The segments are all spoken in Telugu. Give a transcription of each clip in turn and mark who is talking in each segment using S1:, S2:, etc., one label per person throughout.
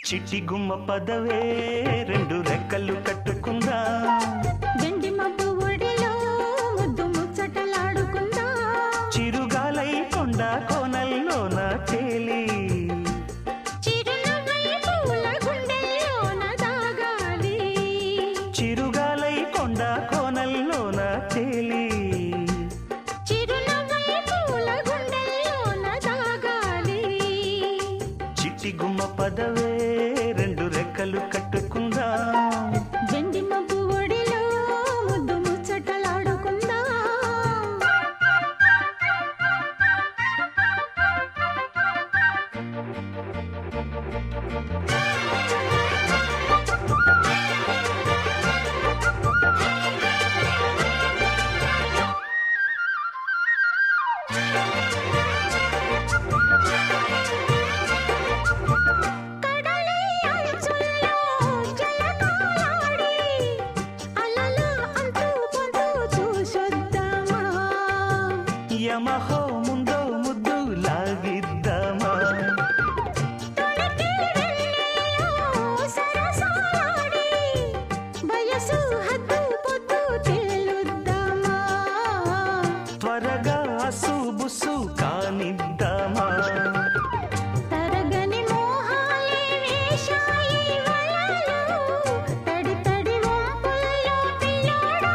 S1: చిట్టి గుమ్మ పదవే రెండు రెక్కలు కట్టుకుందా
S2: వెండి మబ్బు ఒడిలో ముద్దు ముచ్చటలాడుకుందా
S1: చిరుగాలై కొండ కోనల్లోన తేలి
S2: చిరునవ్వై పూల గుండెల్లోన దాగాలి
S1: చిరుగాలై కొండ కోనల్లోన తేలి
S2: చిరునవ్వై పూల గుండెల్లోన దాగాలి
S1: చిట్టి గుమ్మ పదవే రెండు రెక్కలు కట్టుకుందా
S2: వెండి మబ్బు ఒడిలో ముద్దు ముచ్చటలాడుకుందా
S1: యమహో ముందో ముద్దు లాగిద్దామా త్వరగా అసుబుసు కానిద్దామా
S2: తరగని మోహాలే వేశాయి వలలో తడి తడి వంపుల్లో పిల్లోడా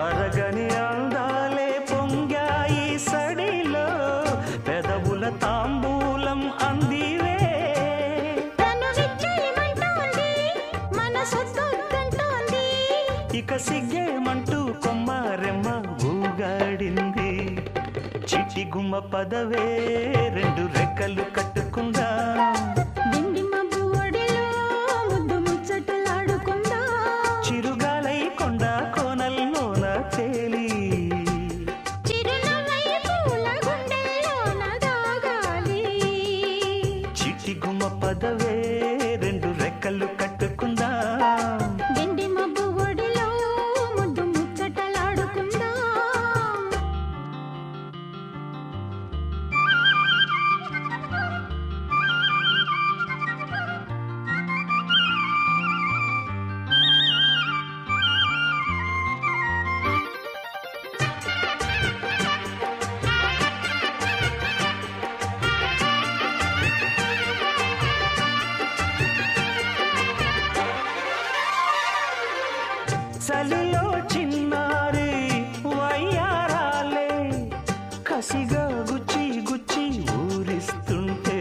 S1: అరగని అందాలే పొంగాయి సడిలో పెదవుల తాంబూలం అందివే
S2: తను విచ్చేయమంటోంది మనసొద్దంటోంది
S1: ఇక సిగ్గేమంటూ కొమ్మారెమ్మ ఊగాడింది చిట్టి గుమ్మ పదవే రెండు రెక్కలు కట్టుకుందా
S2: వెండి మబ్బు ఒడిలో ముద్దు ముచ్చటలాడుకుందా
S1: చిరుగాలై కొండ కోనల్లోన తేలి
S2: చిరునవ్వై పూల గుండెల్లోన దాగాలి
S1: చిట్టి గుమ్మ పదవే రెండు రెక్కలు కట్టుకుందా
S2: వెండి మబ్బు ఒడిలో ముద్దు ముచ్చటలాడుకుందా
S1: చలిలో చిన్నారి వయ్యారాలే కసిగా గుచ్చి గుచ్చి ఊరిస్తుంటే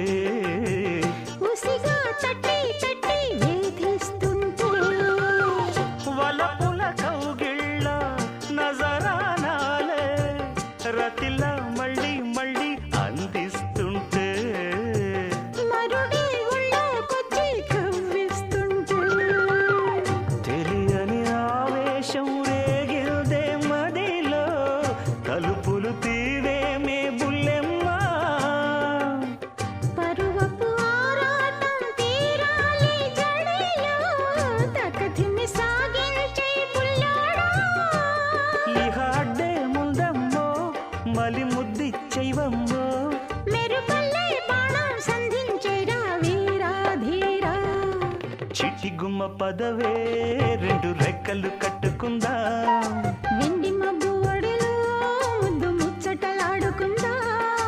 S2: ఉసిగా తట్టి తట్టి వేధిస్తుంటే
S1: వలపుల కౌగిళ్ళ నజరానాలే రతిలా మళ్ళీ మళ్ళీ అందిస్తుంటే
S2: మరుడి ఒళ్ళోకొచ్చి కవ్విస్తుంటే
S1: తెలియని ఆవేశం రేగిల్దే మదిలో తలుపులు తీరేమే బుల్లెమ్మ
S2: పరువపు ఆరాటం తీరాలి జడిలో తకధిమి సాగించే పుల్లోడా
S1: ఇహ అడ్డే ముందమ్మో మలి ముద్దిచ్చైవమ్మో
S2: మెరుపల్లే బాణం సంధించేరా వీరాధీరా
S1: చిట్టి గుమ్మ పదవే రెండు రెక్కలు కట్టుకుందా
S2: వెండి మబ్బు ఒడిలో ముద్దు ముచ్చటలాడుకుందా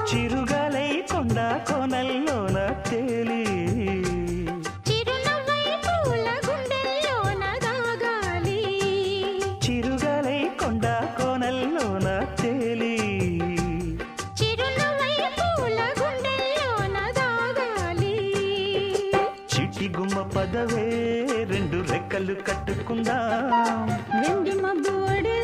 S1: చిరుగాలై కొండ కోనల్లోన తేలి
S2: చిరునవ్వై పూల గుండెల్లోన దాగాలి
S1: చిరుగాలై కొండ కోనల్లోన తేలి
S2: చిరునవ్వై పూల గుండెల్లోన దాగాలి
S1: చిట్టి గుమ్మ పదవే రెండు రెక్కలు కట్టుకుందా
S2: వెండి మబ్బు ఒడిలో